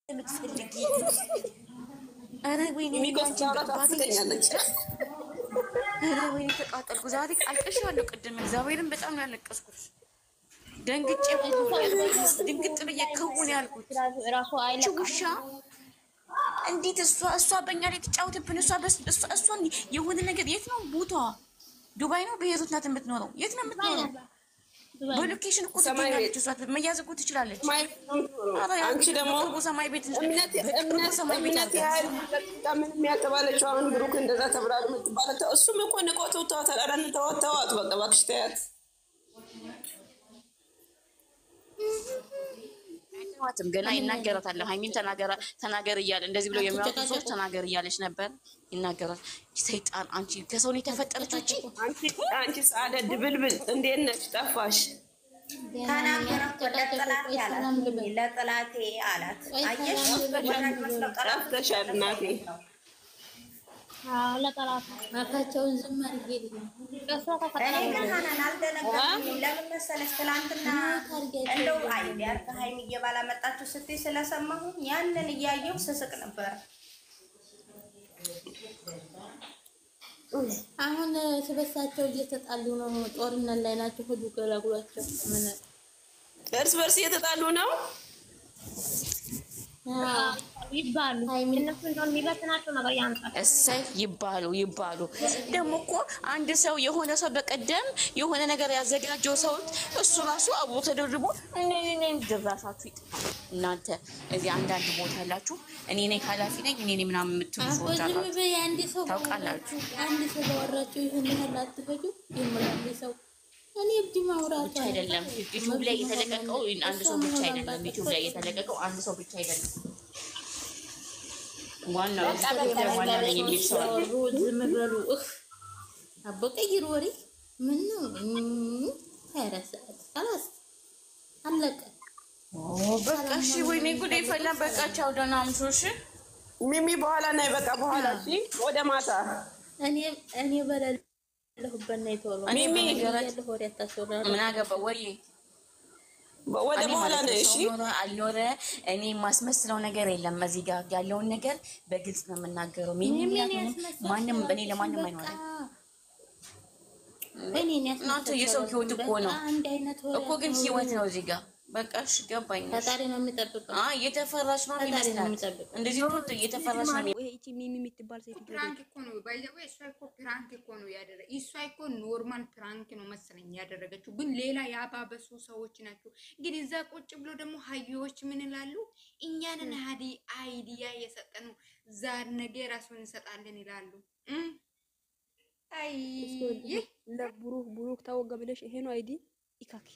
የምትፈልጊ አረ ወይኔ ሚቆስታውራታለች አረ ወይኔ ተቃጠልኩ ዛሬ አልቀሻለሁ ቅድም እግዚአብሔርን በጣም ነው ያለቀስኩት ደንግጬ ድንግጥ ብዬ ከውን ያልኩት ራሱ ውሻ እንዴት እሷ በእኛ ላይ ተጫውተብን እሷ የሆነ ነገር የት ነው ቦታዋ ዱባይ ነው በሄሩት ናት የምትኖረው የት ነው የምትኖረው በሎኬሽን እኮ ትገኛለች እሷ መያዝ እኮ ትችላለች አንቺ ደግሞ ሰማይ ቤት እምነት ያህል ምንም ያልተባለችው አሁን ብሩክ እንደዛ ተብላ የምትባለው እሱም እኮ ንቆት ተዋታል አዳን ተዋት በቃ እባክሽ ተያት አይተዋትም ገና ይናገራታል ሀይሚን ተናገር እያለ እንደዚህ ብለው የሚያወጡ ሰዎች ተናገር እያለች ነበር ይናገራል ሰይጣን አንቺ ከሰው ነው የተፈጠረችው አንቺ ሳደ ድብልብል እንዴት ነሽ ጠፋሽ ተናገራት ለጠላቴ አላት አየሽ ጠፍተሻል እናቴ ለጠላት ማታቸውን ዝም አድርጌ እኔ ግን ሀናን አልደነገጥኩም ለምን መሰለሽ ትናንትና እንደው አይዲያ ከሀይሚ እየባላ መጣችሁ ስትይ ስለሰማሁ ያንን እያየሁ ስስቅ ነበር አሁን ስበሳቸው እየተጣሉ ነው ጦርነት ላይ ናቸው ሁሉ ገላግሏቸው ምን እርስ በርስ እየተጣሉ ነው ይባሉ እነሱ እንደው የሚበትናቸው ነገር ያንጣ እሰይ ይባሉ ደግሞ እኮ አንድ ሰው የሆነ ሰው በቀደም የሆነ ነገር ያዘጋጀው ሰው እሱ ራሱ አብሮ ተደርቦ እኔ ድራሳችሁ እናንተ እዚህ አንዳንድ ቦታ ያላችሁ እኔ ነኝ ኃላፊ ነኝ እኔ ነኝ ምናምን የምትሉ ሰዎች አላችሁ ታውቃላችሁ አንድ ሰው ባወራቸው ይሁን ያህል አትፈጁ ይምላል ሰው እኔ እብድ ማውራት ብቻ አይደለም ዩቲዩብ ላይ የተለቀቀው አንድ ሰው ብቻ አይደለም ዩቲዩብ ላይ የተለቀቀው አንድ ሰው ብቻ አይደለም ዋናው ዋናው የሚሰው ዝም በሉ አበቀይር ወሬ ምን ነው ታረሳት خلاص አለቀ በቃ እሺ ወይኔ ጉዴ ፈላ በቃ ቻው ደህና አምሹሽ ሚሚ በኋላ ናይ በቃ በኋላ እሺ ወደ ማታ እኔ በለለሁበት ነው ተወሎ ሚሚ ያለው ወሬ አታሰራ ምን አገባ ወይ ወደ በኋላ ነው እሺ አልኖረ እኔ ማስመስለው ነገር የለም እዚህ ጋር ያለውን ነገር በግልጽ ነው የምናገረው ምንም ያለው ማንም እኔ ለማንም አይኖርም እናንተ የሰው ህይወት እኮ ነው እኮ ግን ህይወት ነው እዚህ ጋር በቃ እሺ ገባኝ ፈጣሪ ነው የሚጠብቀው እየተፈራሽ ነው የሚመስላል እንደዚህ ነው እየተፈራሽ ነው ወይ እቺ ሚሚ የምትባል ሴት ፕራንክ እኮ ነው ባይዘው እሷ እኮ ፕራንክ እኮ ነው ያደረገ እሷ እኮ ኖርማል ፕራንክ ነው መሰለኝ ያደረገችው ግን ሌላ ያባበሱ ሰዎች ናቸው እንግዲህ እዛ ቁጭ ብሎ ደግሞ ሀዩዎች ምን ይላሉ እኛንን አይዲያ እየሰጠኑ ዛር ነገ ራሱን እንሰጣለን ይላሉ አይ ለብሩክ ታወጋ ብለሽ ይሄ ነው አይዲ ኢካኪ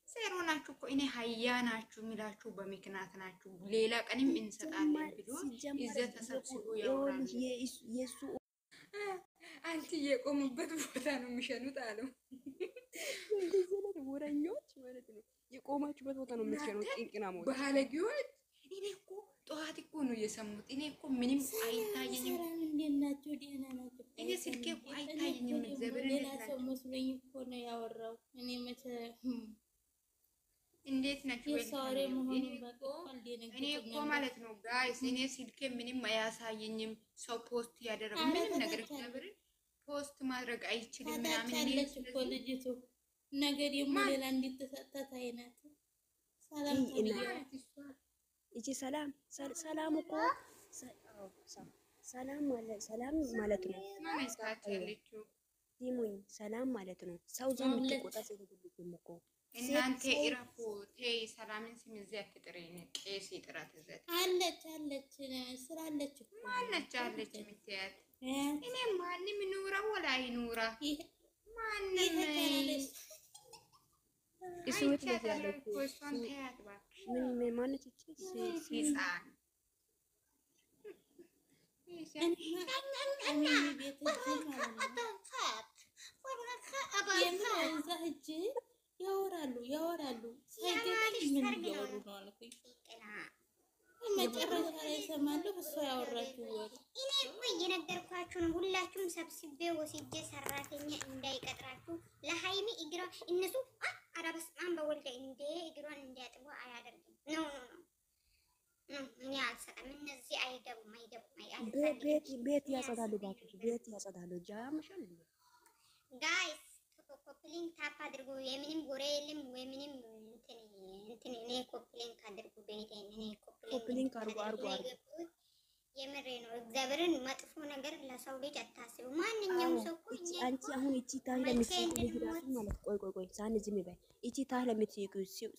ዜሮ ናችሁ እኮ እኔ ሀያ ናችሁ የሚላችሁ በምክንያት ናችሁ ሌላ ቀንም እንሰጣለን ብሎ ይዘት ተሰብስቦ ያወራሉ የሱ አንቺ የቆሙበት ቦታ ነው የሚሸኑት አለው እንደዚህ ነው ወራኞች ማለት ነው የቆማችሁበት ቦታ ነው የምትሸኑት ጥንቅናሞች ባለጊዎች እኔ እኮ ጠዋት እኮ ነው የሰሙት እኔ እኮ ምንም አይታየኝም እንደናቸው ደህና ናቸው እኔ ስልኬ እኮ አይታየኝም እግዚአብሔር ሌላ ሰው መስሎኝ እኮ ነው ያወራው እኔ መቼ እንዴት ናችሁ እኔ እኮ ማለት ነው ጋይስ እኔ ስልኬ ምንም አያሳየኝም ሰው ፖስት ያደረገው ምንም ነገር እግዚአብሔር ፖስት ማድረግ አይችልም ምናምን እኔ እኮ ልጅቱ ነገር ደግሞ ሌላ እንድትሰጣት አይነት ሰላም እቺ ሰላም እኮ ሰላም ማለት ነው ማለት ያለችው ዲሙኝ ሰላም ማለት ነው ሰው ዘንድ ተቆጣ ሲልልኩም እኮ እናንተ ኢራፎ ተይ ሰላምን ስም እዚህ አትጥሪኝ ቄስ ይጥራት እዚህ አለች ስላለች አለች ምትያት እኔ ማንም ኑራ ወላ አይኑራ ማንም እሱ ወጥቶ ያለው እሷን ተያት ባክሽ ምን ማነች እቺ ሲሳን ያወራሉ ሳይገባኝ ምን እያወሩ ነው አልኩኝ መጨረሻ ላይ ሰማለሁ እሷ ያወራችው ወሬ እኔ እኮ እየነገርኳችሁን ሁላችሁም ሰብስቤ ወስጄ ሰራተኛ እንዳይቀጥራችሁ ለሃይሚ እግሯ እነሱ አራበስማን በወልደ እንደ እግሯን እንዲያጥቡ አያደርግም ነው አልሰጠም። እነዚህ አይገቡም። ቤት ያጸዳሉ፣ ባክሽ ቤት ያጸዳሉ። ጃምሻል ጋይስ ኮፕሊንግ ታፕ አድርጉ። የምንም ጎሬ የለም ወይ ምንም እንትን እኔ ኮፕሊንግ አድርጉ። ቤቴን እኔ ኮፕሊንግ አርጉ። የምሬ ነው። እግዚአብሔርን መጥፎ ነገር ለሰው ልጅ አታስቡ። ማንኛውም ሰው እኮ አንቺ አሁን እቺ ታህለ ለምትይቁ ልጅ ራሱ ማለት ቆይ ሳን ዝም በይ። እቺ ታህለ ለምትይቁ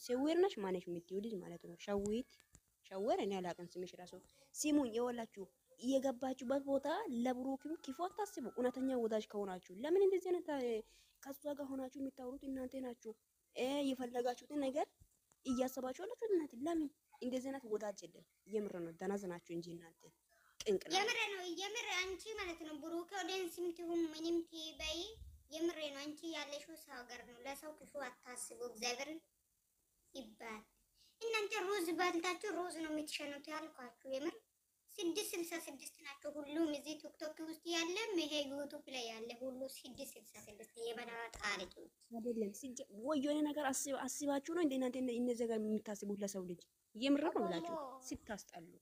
ሲወር ነሽ ማነሽ የምትይው ልጅ ማለት ነው። ሸወር እኔ አላውቅም ስምሽ ራሱ። ሲሙኝ የወላችሁ እየገባችሁበት ቦታ ለብሩክም ክፉ አታስቡ። እውነተኛ ወዳጅ ከሆናችሁ ለምን እንደዚህ አይነት ከሷ ጋር ሆናችሁ የምታወሩት እናንተ ናችሁ። የፈለጋችሁትን ነገር እያሰባችሁ አላችሁ እናንተ። ለምን እንደዚህ አይነት ወዳጅ የለም። የምር ነው ደናዝናችሁ እንጂ እናንተ ቅንቅና የምር ነው። የምር አንቺ ማለት ነው ብሩክ ኦዲየንስም ትሁን ምንም ትበይ፣ የምር ነው። አንቺ ያለሽው ሰው ሀገር ነው። ለሰው ክፉ አታስቡ። እግዚአብሔር ይባል። እናንተ ሩዝ ባልታችሁ ሩዝ ነው የምትሸኑት ያልኳችሁ። የምር 666 ናቸው ሁሉም እዚህ ቲክቶክ ውስጥ ያለ ይሄ ዩቲዩብ ላይ ያለ ሁሉ 666 የበላጣ ልጆች አይደለም። ወይ የሆነ ነገር አስባችሁ ነው እንደ እናንተ እነዚህ ጋር የምታስቡት ለሰው ልጅ የምር ነው ብላችሁ ስታስጣሉ።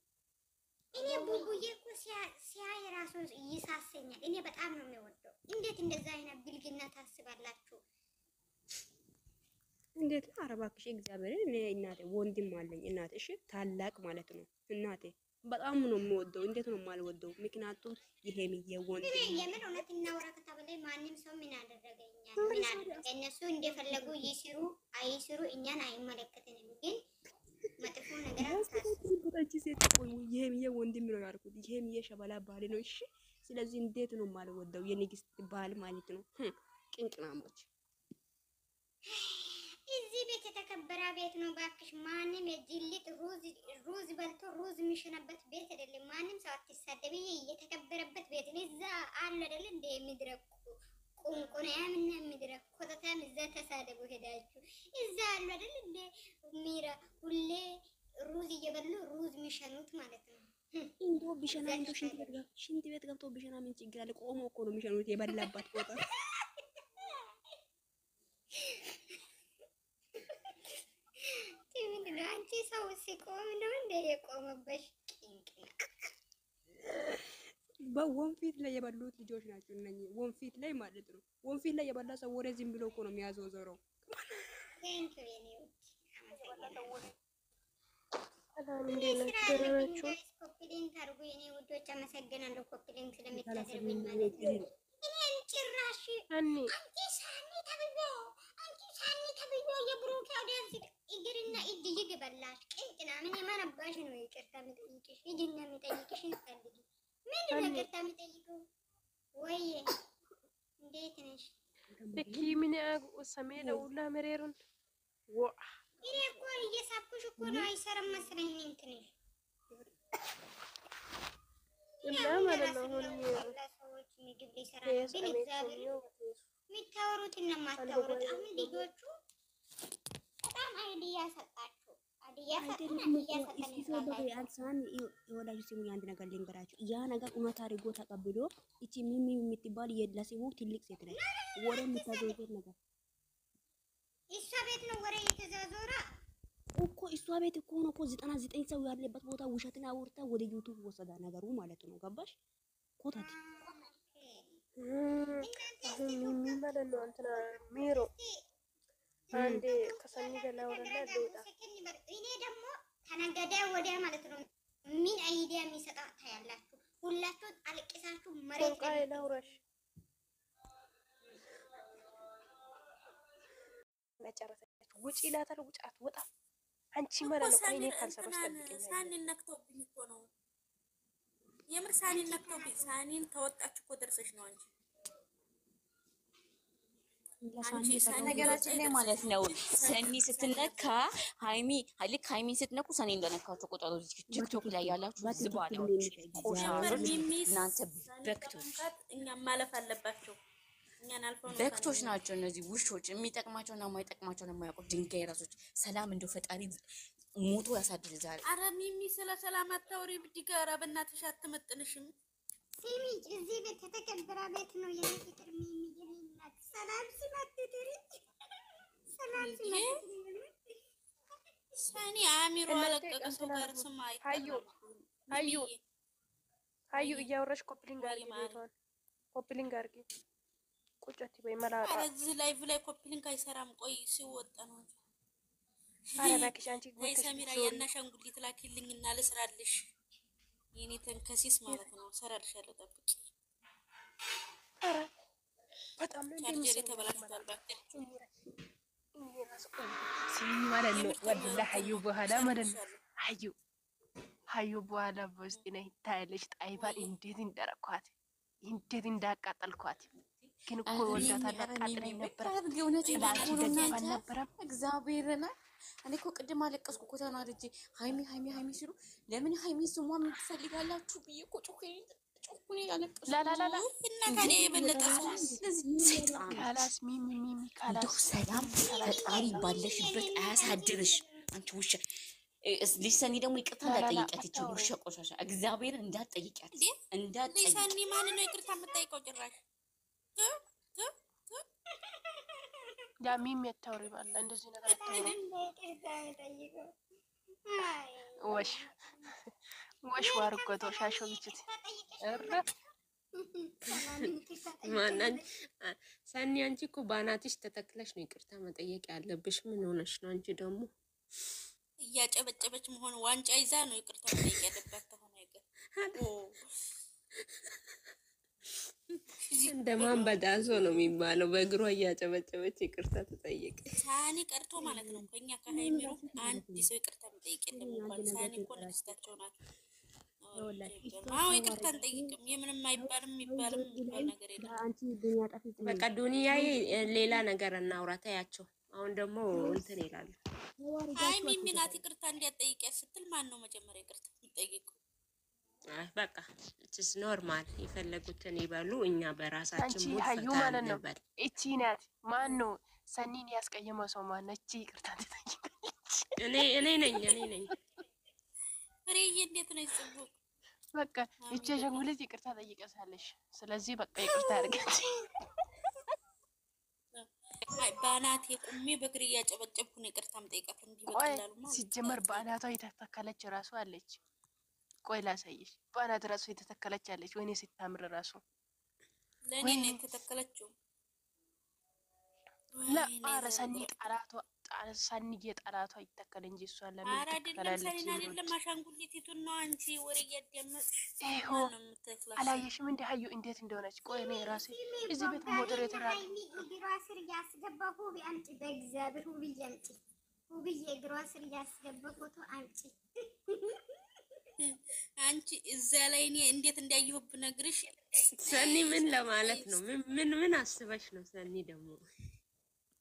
እኔ ቡቡዬ እኮ ሲያይ ራሱ ይሳሰኛል። እኔ በጣም ነው የሚወደው። እንዴት እንደዛ አይነት ብልግና ታስባላችሁ? እንዴት ነው? ኧረ እባክሽ እግዚአብሔርን። እኔ እናቴ ወንድም አለኝ እናቴ፣ እሺ ታላቅ ማለት ነው እናቴ። በጣም ነው የምወደው። እንዴት ነው የማልወደው? ምክንያቱም ይሄም የወንድም የምን እውነት እናውራ ከተባለ ማንም ሰው ምን አደረገኛል? ምን አደረገ? እነሱ እንደፈለጉ ይስሩ አይስሩ እኛን አይመለከተንም። ግን መጥፎ ነገር አታስቡ። ሴት ቆይ ይሄም የወንድም ነው ያልኩት። ይሄም የሸበላ ባል ነው። እሺ ስለዚህ እንዴት ነው የማልወደው? የንግስት ባል ማለት ነው። ቅንቅናሞች እዚህ ቤት የተከበረ ቤት ነው ባክሽ። ማንም የጅልት ሩዝ በልቶ ሩዝ የሚሸናበት ቤት አይደለም። ማንም ሰው አትሳደብ። የተከበረበት ቤት ነው። እዛ አለ አይደል እንደ የሚድረቁ ቁንቁናም እና የሚድረቁ ኮተታም እዛ ተሳደቡ ሄዳችሁ። እዛ አለ አይደል እንደ ሚራ ሁሌ ሩዝ እየበሉ ሩዝ የሚሸኑት ማለት ነው። እንዶ ቢሸና እንዶ ሽንት ቤት ገብቶ ቢሸና ምን ችግር አለ? ቆሞ እኮ ነው የሚሸኑት የበላባት ቦታ። አንቺ ሰው ሲቆም ነው እንደ የቆመበሽ ቂንቅና። በወንፊት ላይ የበሉት ልጆች ናቸው እነኚህ። ወንፊት ላይ ማለት ነው። ወንፊት ላይ የበላ ሰው ወሬ ዝም ብሎ እኮ ነው የሚያዞረው። ኮፒሊንግ አድርጉ የኔ ውዶች፣ አመሰግናለሁ። ኮፒሊንግ ስለምታደርጉኝ ማለት ነው። እኔን ጭራሽ አንቺ ሳኒ ተብዮ የብሩክ ኦዲየንስ እግርና እጅ ይገበላሽ ቅንቅና። ምን የማነባሽ ነው? ይቅርታ የሚጠይቅሽ እጅና የሚጠይቅሽ ይፈልጊ ምንድን ነው ይቅርታ የሚጠይቀው? ወይ እንዴት ነሽ? እኪ ምን ያጉ ሰሜን ለውላ መሬሩን ወ እኔ እኮ እየሳብኩሽ እኮ ነው። አይሰራም መሰለኝ እንትንሽ እና ማለት ነው። ሰዎች ምግብ ሊሰራ ግን እግዚአብሔር የሚታወሩት እና የማታወሩት አሁን ልጆቹ በጣም አይዲያ ሰጣችሁ። አይዲያ ሰጣችሁ። የወላጅ ሲሙ አንድ ነገር ልንገራችሁ። ያ ነገር እውነት አድርጎ ተቀብሎ እቺ ሚሚ የምትባል ለሲሙ ትልቅ ሴት ነች። ወሬ የምታዘውት ነገር እሷ ቤት ነው ወሬ የተዛዞረ እኮ እሷ ቤት እኮ ነው እኮ 99 ሰው ያለበት ቦታ ውሸትን አውርታ ወደ ዩቲዩብ ወሰዳ ነገሩ ማለት ነው። ገባሽ? ኮታት ሚሚ ማለት ነው። እንትና ሚሮ አንዴ ከሰኒ ገላ ወረላ ለውጣ እኔ ደግሞ ተነገደ ወዲያ ማለት ነው። ምን አይዲያ የሚሰጣ ታያላችሁ። ሁላችሁ አልቅሳችሁ መሬት ላይ ላውራሽ መጨረሻችሁ ውጪ ይላታል። ውጫት ወጣ አንቺ ማለት ነው። እኔ ካልሰራሽ ጠብቂኝ። ሳኒን ነክቶብኝ እኮ ነው የምር ሳኒን ነክቶብኝ። ሳኒን ተወጣች እኮ ደርሰሽ ነው አንቺ ነገራችን ላይ ማለት ነው። ሰኒ ስትነካ ልክ ሃይሚን ስትነኩ ሰኒ እንደነካችሁ ቁጥሩ ቲክቶክ ላይ ያላችሁ ዝባኖች፣ ቆሻሾች እናንተ በክቶች፣ እኛም ማለፍ አለባቸው። እኛን አልፎ ነው በክቶች ናቸው እነዚህ ውሾች። የሚጠቅማቸውና የማይጠቅማቸው የማያውቁ ድንጋይ ራሶች። ሰላም እንደው ፈጣሪ ሞቶ ያሳድር ዛሬ። ኧረ ሚሚ ስለ ሰላም አታውሪ። ብዲጋራ በእናትሽ አትመጥንሽም። ሲሚ እዚህ ቤት የተከበረ ቤት ነው። የኔ ፍቅር ሚሚ የሚላት ሰላም ሲመትድሪ ሰላም ሲመትድሪ ሳኒ አሚሮ አለቀቀ ሰው ጋር ስማ አይታዩ ሀዩ እያወራሽ ኮፕሊንግ አድርጊ፣ ቤቷን ኮፕሊንግ አድርጊ። ቁጭት በይ መላጣ። ኧረ እዚህ ላይቭ ላይ ኮፕሊንግ አይሰራም። ቆይ ሲወጣ ነው። ኧረ እባክሽ አንቺ ወይ ሰሚራ ያና ሻንጉሊት ላኪልኝና ልስራልሽ። የኔ ተንከሲስ ማለት ነው። ሰራልሻለሁ፣ ጠብቂ። ኧረ በጣም ነው ቻርጀር የተበላሽቷል። ባክቴር ሲሚ ማለት ነው። ወደላ ሀዩ በኋላ ማለት ነው። ሀዩ በኋላ በውስጥ ነው ታያለሽ። ጣይባን እንዴት እንደረኳት እንዴት እንዳቃጠልኳት ግን እኮ ወዳታለሁ። አቃጥለኝ ነበር። እግዚአብሔርና እኔ እኮ ቅድም አለቀስኩ እኮ ተናድጄ። ሀይሚ ሲሉ ለምን ሀይሚ ስሟ የምትፈልጋላችሁ ብዬ እኮ ጮኩኝ ያለቀስኩ። ላላላላ እና ከኔ የበለጠ ሰይጣን ካላስ ሚሚ እንደው ሰላም ፈጣሪ ባለሽበት አያሳድርሽ አንቺ ውሻ። ሊሰኒ ደግሞ ይቅርታ እንዳትጠይቂያት ይቺ ውሻ ቆሻሻ። እግዚአብሔር እንዳትጠይቂያት ሊሰኒ ማን ነው ይቅርታ የምትጠይቀው? ጭራሽ ያ ሚሚ አታውሪ ባላ እንደዚህ ነገር አታውሪ። ወሽ ዋርጎቶ ሻሾ ብቻት ማናን ሰኒ አንቺ እኮ ባናትሽ ተተክለሽ ነው ይቅርታ መጠየቅ ያለብሽ። ምን ሆነሽ ነው አንቺ ደግሞ? እያጨበጨበች መሆን ዋንጫ ይዛ ነው ይቅርታ መጠየቅ ያለባት። ተሆነ ይቅር እንደማን በዳዞ ነው የሚባለው። በእግሯ እያጨበጨበች ይቅርታ ተጠየቀ። ሳኒ ቀርቶ ማለት ነው። ከኛ ከሃይሚሮ አንድ ሰው ይቅርታ መጠየቅ የለም። እንኳን ሳኒ እኮ ንግስታቸው ናት። አዎ ይቅርታ እንጠይቅም። የምንም አይባልም የሚባል ነገር የለም። በቃ ዱንያዬ ሌላ ነገር እናውራ ታያቸው። አሁን ደግሞ እንትን ይላሉ። ሃይሚ ሚናት ይቅርታ እንዲያጠይቂያት ስትል ማን ነው መጀመሪያ ይቅርታ የሚጠይቀው? በቃ እቺስ ኖርማል የፈለጉትን ይበሉ። እኛ በራሳችን አንቺ ሀዩ ማለት ነው። እቺ ናት ማን ነው ሰኒን ያስቀየመው ሰው ማን ነች? ይቅርታ ትጠይቃለች። እኔ ነኝ ፍሬዬ እንዴት ነው ይጽቡ? በቃ እቺ ሸንጉሊት ይቅርታ ጠይቀሳለሽ። ስለዚህ በቃ ይቅርታ አድርገሽ አይ ባናት የቁሜ በግር እያጨበጨብኩ ነው ይቅርታ የምጠይቃት። እንዲህ በቀላሉ ማለት ሲጀመር ባናቷ የተተከለች ራሱ አለች። ቆይ ላሳይሽ። ባናት ራሱ የተተከለች አለች። ወይኔ ሲታምር ራሱ ለኔ ነው የተተከለችው። ኧረ ሰኒ ጠላቷ ይተከል እንጂ እሷ ለምን ትተከላለች? አይደለም አሻንጉሊቲቱን ነው አንቺ ወሬ እያዳመጥሽ አላየሽም? እንደ ሀዩ እንዴት እንደሆነች። ቆይ እኔ ራሴ እዚህ ቤት ሞተር የተራለ እግሯ ስር ያስገባ ሁቢ አምጪ፣ በእግዚአብሔር ሁቢዬ አምጪ፣ ሁቢዬ እግሯ ስር ያስገባ ፎቶ አምጪ። አንቺ እዛ ላይ እኔ እንዴት እንዳየሁብ ነግርሽ። ሰኒ ምን ለማለት ነው? ምን አስበሽ ነው? ሰኒ ደግሞ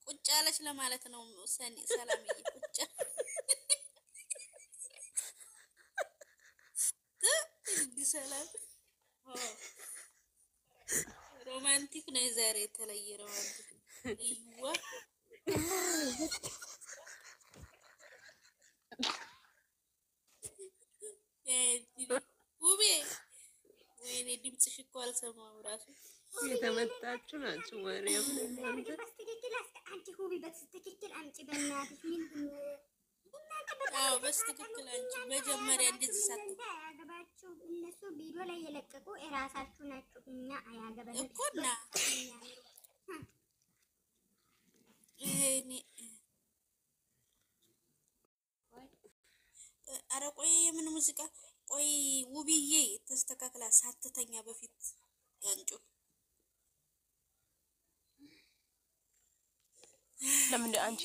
ቁጭ አለች ለማለት ነው። ሰኒ ሰላምዬ ቁጭ ሰላም ሮማንቲክ ነው ዛሬ፣ የተለየ ሮማንቲክ ይዋ ውቤ ወይኔ ድምፅሽ እኮ አልሰማሁም ራሱ። የተመታችሁ ናችሁ ወሬው። አንቺ ሁቢ በትክክል አምጪ በእናትሽ። አዎ በትክክል አንቺ መጀመሪያ እንደዚህ ሳትል አያገባችሁ። እነሱ ቪዲዮ ላይ የለቀቁ እራሳችሁ ናችሁ። እኛ አያገባንም እኮና ኧረ ቆይ የምን ሙዚቃ? ቆይ ውብዬ ተስተካክላ ሳትተኛ በፊት ያንጩ። ለምን አንቺ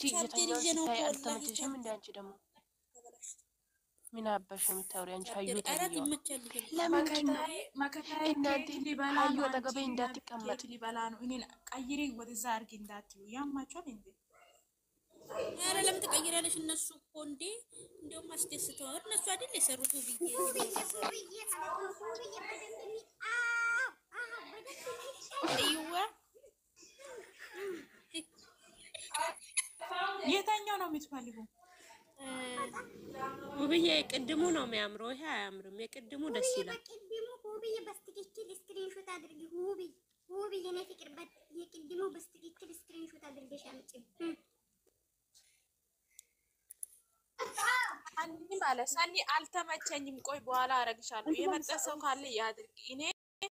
እየተኛው ስታይ አልተመቸሽም? እንደ አንቺ ደግሞ ምን አባሽ የምታወሪ አንቺ? ሀዩ ታዲያ ለምንድን ነው እናንተ ሀዩ አጠገቤ እንዳትቀመጥ ሊበላ ነው? እኔን ቀይሬ ወደዛ አድርጊ እንዳትሉ ያማቸዋል እንዴ? ኧረ ለምን ትቀይራለሽ? እነሱ እኮ እንዴ እንደውም አስደስተዋል። እነሱ አይደል የሰሩት ብዬ የታኛው ነው የምትፈልጉ? ውብዬ የቅድሙ ነው የሚያምረው። ይሄ አያምርም። የቅድሙ ደስ ይላል። ውብዬ በስትክክል ስክሪንሾት አድርጊ። ውብዬ የኔ ፍቅር የቅድሙ በስትክክል ስክሪንሾት አድርገሽ አምጪ። አለ ሰኒ አልተመቸኝም። ቆይ በኋላ አረግሻለሁ። የመጣ ሰው ካለ ያድርግ። እኔ